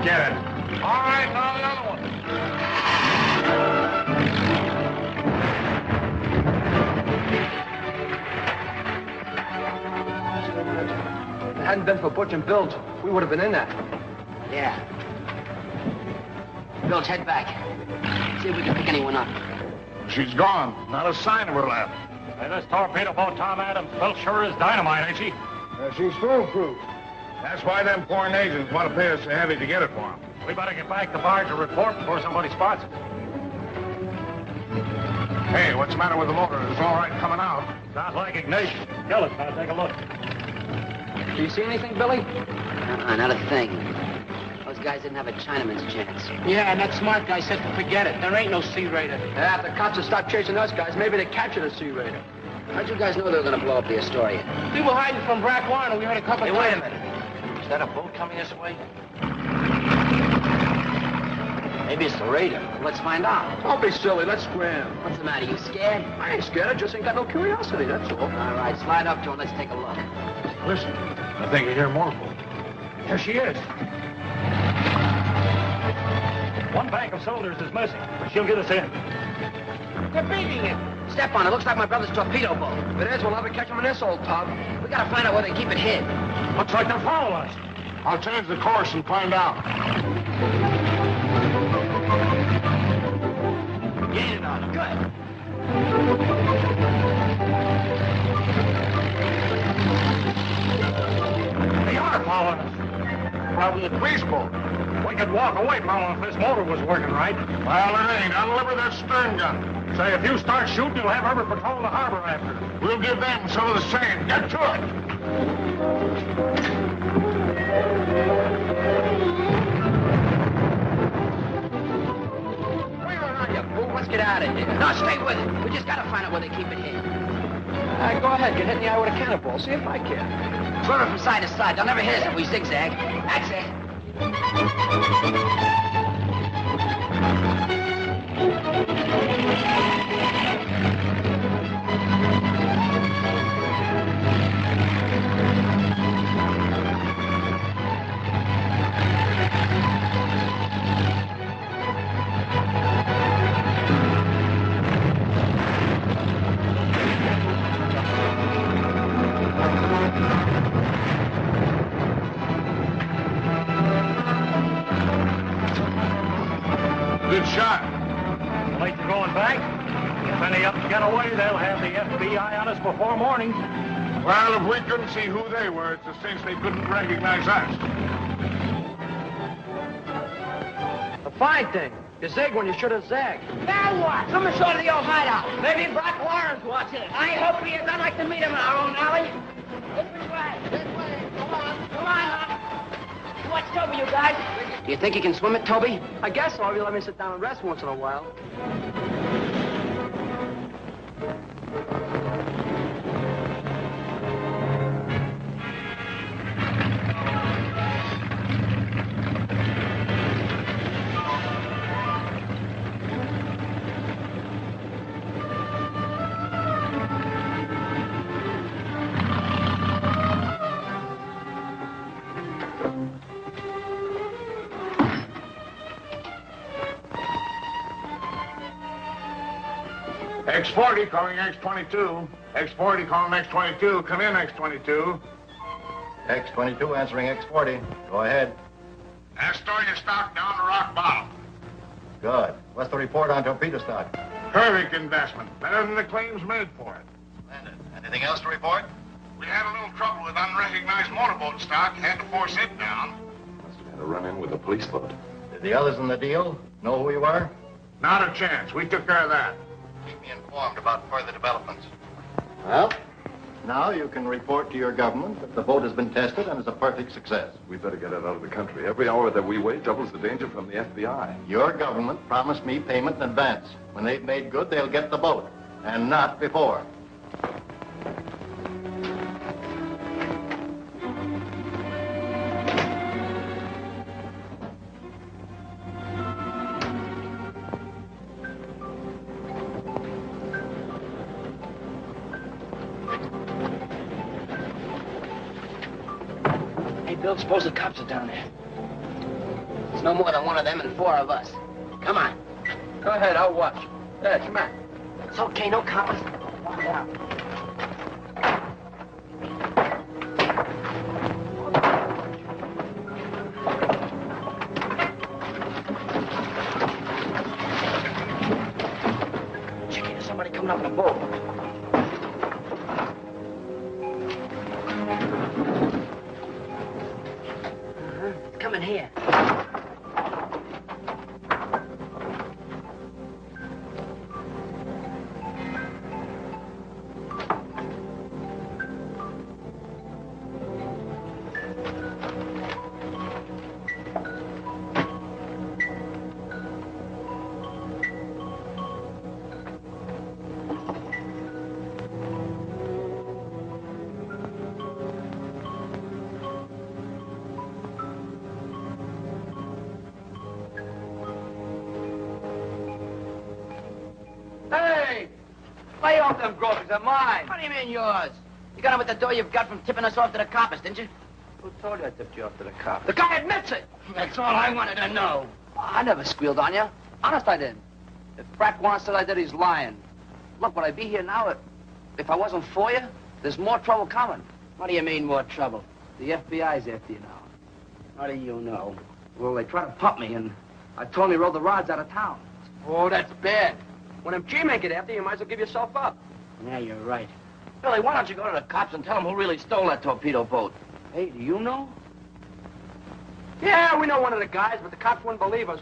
Forget it. All right, now another one. If it hadn't been for Butch and Bilge, we would have been in that. Yeah. Bilge, head back. See if we can pick anyone up. She's gone. Not a sign of her left. Hey, this torpedo boat Tom Adams built sure is dynamite, ain't she? She's foolproof. That's why them foreign agents want to pay us so heavy to get it for them. We better get back to barge and report before somebody spots us. Hey, what's the matter with the motor? It's all right coming out. Sounds like ignition. Kill it, now take a look. Do you see anything, Billy? Not a thing. Those guys didn't have a Chinaman's chance. Yeah, and that smart guy said to forget it. There ain't no sea raider. Yeah, if the cops had stopped chasing us guys, maybe they captured a sea raider. How'd you guys know they were going to blow up the Astoria? We were hiding from Brack Warren, and we heard a couple Hey, of... wait a minute. Is that a boat coming this way? Maybe it's the raider. Let's find out. Don't be silly. Let's scram. What's the matter? You scared? I ain't scared. I just ain't got no curiosity, that's all. All right, slide up to her. Let's take a look. Listen, I think I hear more boat. There she is. One bank of cylinders is missing, but she'll get us in. They're beating it. Step on it. Looks like my brother's torpedo boat. If it is, we'll have to catch him in this old tub. We gotta find out where they keep it hid. Looks like they're following us. I'll change the course and find out. Gain it on them. Good. They are following us. Probably a police boat. We could walk away from them if this motor was working right. Well, it ain't. Unlimber that stern gun. Say, if you start shooting, you'll have every patrol in the harbor after us. We'll give them some of the same. Get to it. Wait on you, fool. Let's get out of here. No, stay with it. We just gotta find out where they keep it hid. Go ahead. Get hit in the eye with a cannonball. See if I can. Throw it from side to side. They'll never hit us if we zigzag. That's it. Good shot. Late for going back. If any of them get away, they'll have the FBI on us before morning. Well, if we couldn't see who they were, it's a cinch they couldn't recognize us. A fine thing. You zig when you should have zagged. Now what? Someone saw the old hideout. Maybe Brack Warren's watching it. I hope he is. I'd like to meet him in our own alley. This way. This way. Come on. Come on. Watch Toby, you guys. Do you think you can swim it, Toby? I guess so. If you let me sit down and rest once in a while. X40 calling X22. X40 calling X22. Come in, X22. X22 answering X40. Go ahead. Astoria stock down to rock bottom. Good. What's the report on torpedo stock? Perfect investment. Better than the claims made for it. Splendid. Anything else to report? We had a little trouble with unrecognized motorboat stock. Had to force it down. Must have had a run-in with a police boat. Did the others in the deal know who you are? Not a chance. We took care of that. Keep me informed about further developments. Well, now you can report to your government that the boat has been tested and is a perfect success. We better get it out of the country. Every hour that we wait doubles the danger from the FBI. Your government promised me payment in advance. When they've made good, they'll get the boat. And not before. Hey, Bill, suppose the cops are down there. There's no more than one of them and 4 of us. Come on. Go ahead, I'll watch. Yeah, come on. It's okay, no coppers. Walk it out. Chicky, there's somebody coming up in a boat. It's coming here. Hey! Lay off them groceries, they're mine. What do you mean yours? You got them at the door you've got from tipping us off to the coppers, didn't you? Who told you I tipped you off to the cops? The guy admits it. That's all I wanted to know. I never squealed on you. Honest, I didn't. If Brack wants that I did, he's lying. Look, would I be here now if I wasn't for you? There's more trouble coming. What do you mean, more trouble? The FBI's after you now. How do you know? Well, they tried to pump me, and I told them he rode the rods out of town. Oh, that's bad. When them G-men get after you, you might as well give yourself up. Yeah, you're right. Billy, why don't you go to the cops and tell them who really stole that torpedo boat? Hey, do you know? Yeah, we know one of the guys, but the cops wouldn't believe us.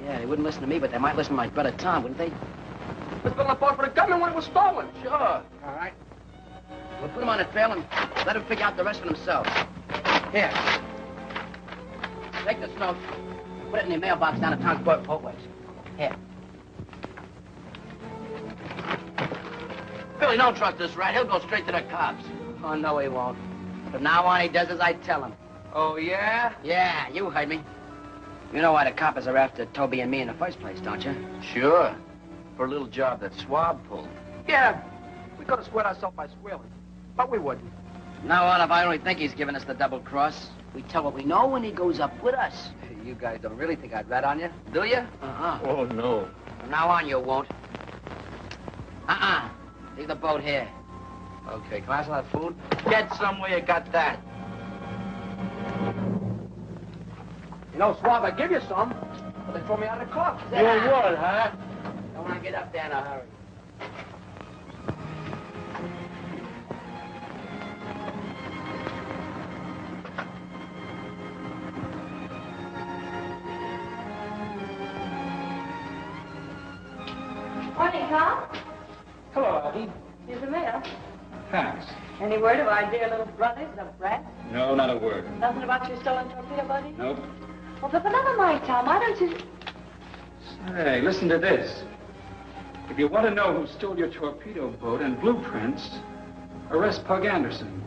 Yeah, they wouldn't listen to me, but they might listen to my brother Tom, wouldn't they? Let's build a boat for the government when it was stolen. Sure. All right. We'll put them on the trail and let them figure out the rest for themselves. Here. Take this note. Put it in the mailbox down at Tom's boatways. Here. Billy, don't trust this rat. He'll go straight to the cops. Oh, no, he won't. From now on, he does as I tell him. Oh, yeah? Yeah, you heard me. You know why the coppers are after Toby and me in the first place, don't you? Sure. For a little job that Swab pulled. Yeah. We could have squared ourselves by squealing. But we wouldn't. Now on, if I only think he's giving us the double cross, we tell what we know when he goes up with us. You guys don't really think I'd rat on you, do you? Uh-uh. Oh, no. From now on, you won't. Uh-uh. Leave the boat here. Okay, can I have some of that food? Get somewhere you got that. You know, Swab, I give you some, but they throw me out of the club. You would, huh? Don't want to get up there in a hurry. Morning, Tom. Hello, Abby. Here's the mail. Thanks. Any word of our dear little brothers, the brats? No, not a word. Nothing about your stolen torpedo, buddy? Nope. Well, but never mind, Tom. Why don't you... Say, listen to this. If you want to know who stole your torpedo boat and blueprints, arrest Pug Anderson.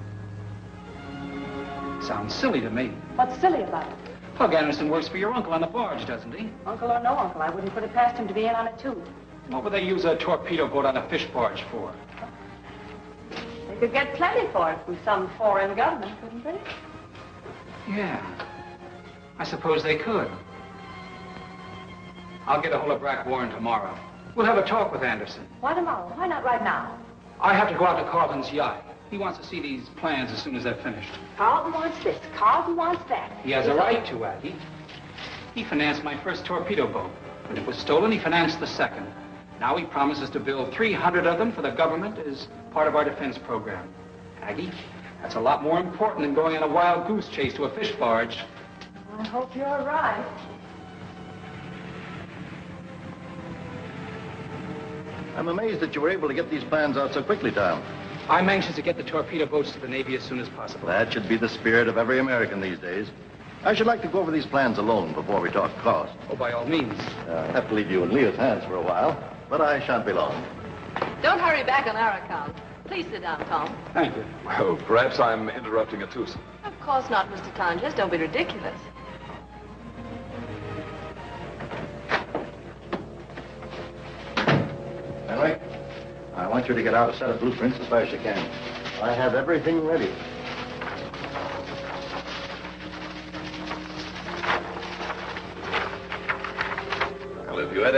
Sounds silly to me. What's silly about it? Pug Anderson works for your uncle on the barge, doesn't he? Uncle or no uncle, I wouldn't put it past him to be in on it, too. What would they use a torpedo boat on a fish barge for? They could get plenty for it from some foreign government, couldn't they? Yeah. I suppose they could. I'll get a hold of Brack Warren tomorrow. We'll have a talk with Anderson. Why tomorrow? Why not right now? I have to go out to Carlton's yacht. He wants to see these plans as soon as they're finished. Carlton wants this. Carlton wants that. He has a right to, Aggie. He financed my first torpedo boat. When it was stolen, he financed the second. Now he promises to build 300 of them for the government as part of our defense program. Aggie, that's a lot more important than going on a wild goose chase to a fish barge. I hope you're right. I'm amazed that you were able to get these plans out so quickly, Tom. I'm anxious to get the torpedo boats to the Navy as soon as possible. That should be the spirit of every American these days. I should like to go over these plans alone before we talk cost. Oh, by all means. I have to leave you in Leah's hands for a while, but I shan't be long. Don't hurry back on our account. Please sit down, Tom. Thank you. Well, perhaps I'm interrupting a twosome. Of course not, Mr. Tonjes. Don't be ridiculous. Henry, I want you to get out a set of blueprints as fast as you can. I have everything ready.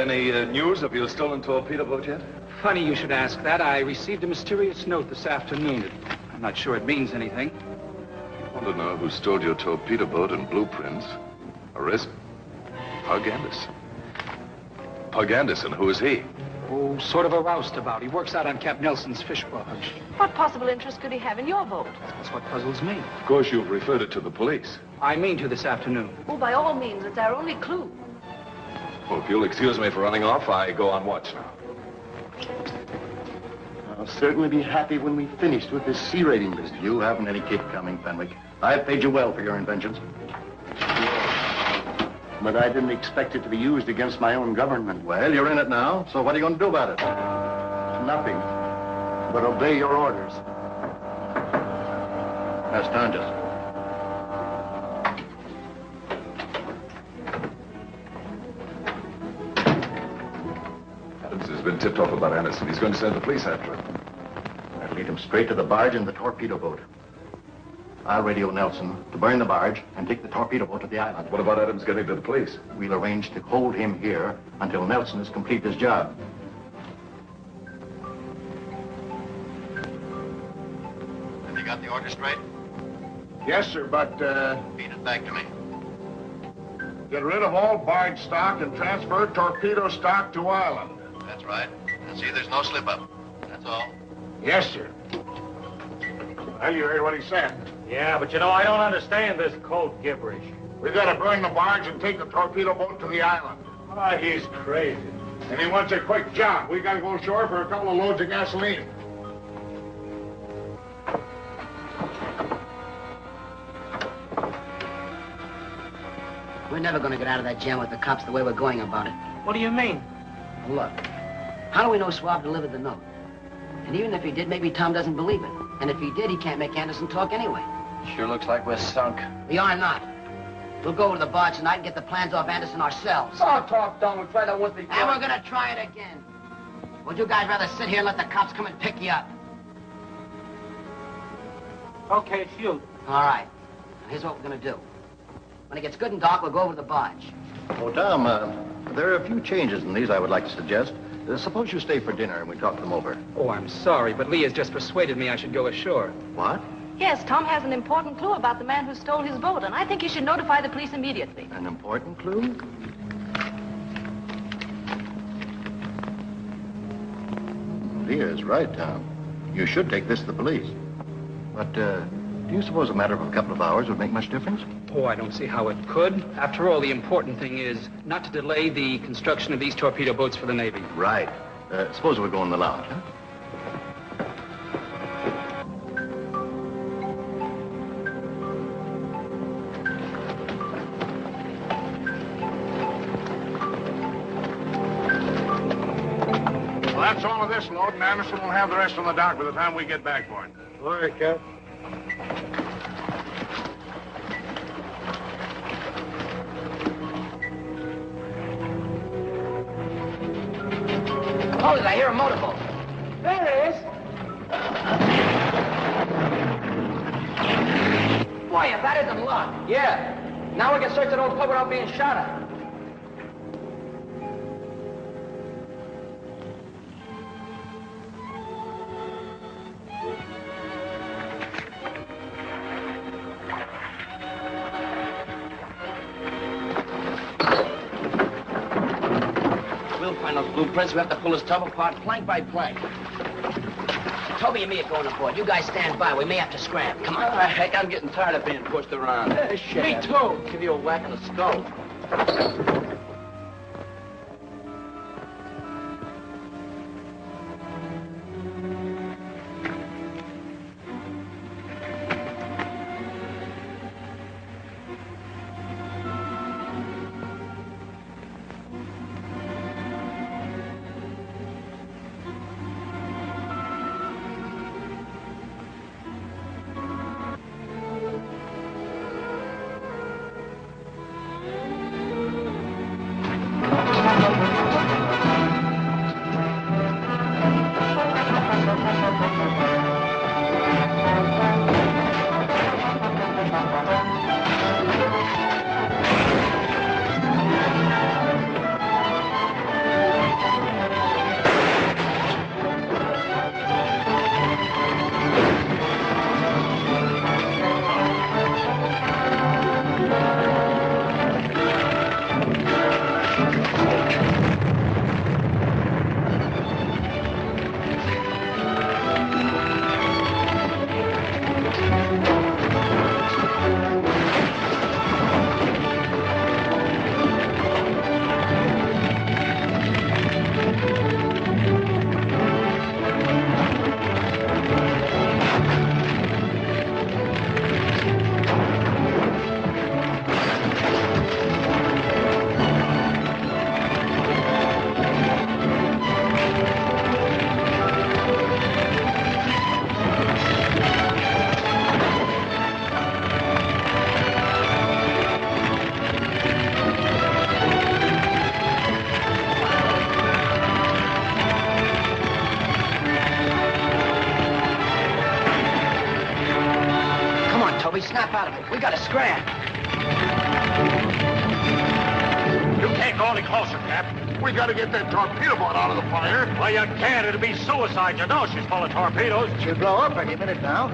any news of your stolen torpedo boat yet? Funny you should ask that. I received a mysterious note this afternoon. I'm not sure it means anything. I want to know who stole your torpedo boat and blueprints. Arrest Pug Anderson. Pug Anderson, who is he? Oh, sort of a roustabout. He works out on Cap Nelson's fish barge. What possible interest could he have in your boat? That's what puzzles me. Of course, you've referred it to the police. I mean to this afternoon. Oh, by all means, it's our only clue. Well, if you'll excuse me for running off, I go on watch now. I'll certainly be happy when we've finished with this C rating business. You haven't any kick coming, Fenwick. I've paid you well for your inventions. But I didn't expect it to be used against my own government. Well, you're in it now, so what are you going to do about it? Nothing, but obey your orders. That's Tonjas. Adams has been tipped off about Anderson. He's going to send the police after him. That'll lead him straight to the barge and the torpedo boat. I'll radio Nelson to burn the barge and take the torpedo boat to the island. What about Adams getting to the police? We'll arrange to hold him here until Nelson has completed his job. Have you got the order straight? Yes, sir, but, Feed it back to me. get rid of all barge stock and transfer torpedo stock to island. That's right. And see there's no slip-up. That's all. Yes, sir. Well, you heard what he said. Yeah, but you know, I don't understand this code gibberish. We gotta burn the barge and take the torpedo boat to the island. Ah, he's crazy. And he wants a quick job. We gotta go ashore for a couple of loads of gasoline. We're never going to get out of that jam with the cops the way we're going about it. What do you mean? Look, how do we know Swab delivered the note? And even if he did, maybe Tom doesn't believe it. And if he did, he can't make Anderson talk anyway. Sure looks like we're sunk. We are not. We'll go over to the barge tonight and get the plans off Anderson ourselves. Oh, talk down. We tried that once before. And we're gonna try it again. Would you guys rather sit here and let the cops come and pick you up? Okay, shoot. All right. Now, here's what we're gonna do. When it gets good and dark, we'll go over to the barge. Oh, Tom, there are a few changes in these I would like to suggest. Suppose you stay for dinner and we talk them over. Oh, I'm sorry, but Lee has just persuaded me I should go ashore. What? Yes, Tom has an important clue about the man who stole his boat, and I think you should notify the police immediately. An important clue? Leah's right, Tom. You should take this to the police. But, do you suppose a matter of a couple of hours would make much difference? Oh, I don't see how it could. After all, the important thing is not to delay the construction of these torpedo boats for the Navy. Right. Suppose we go in the lounge, huh? Well, that's all of this load, and Anderson will have the rest on the dock by the time we get back for it. All right, Cap. Hold it, I hear a motorboat. There it is. Boy, if that isn't luck. Yeah. Now we can search that old club without being shot at. We'll find those blueprints. We have to pull this tub apart plank by plank. Toby and me are going aboard. You guys stand by. We may have to scram. Come on. Heck, I'm getting tired of being pushed around. Me too. Give you a whack in the skull. Toby. Snap out of it. We got to scram. You can't go any closer, Cap. We got to get that torpedo boat out of the fire. Well, you can't. It'll be suicide. You know she's full of torpedoes. She'll blow up any minute now.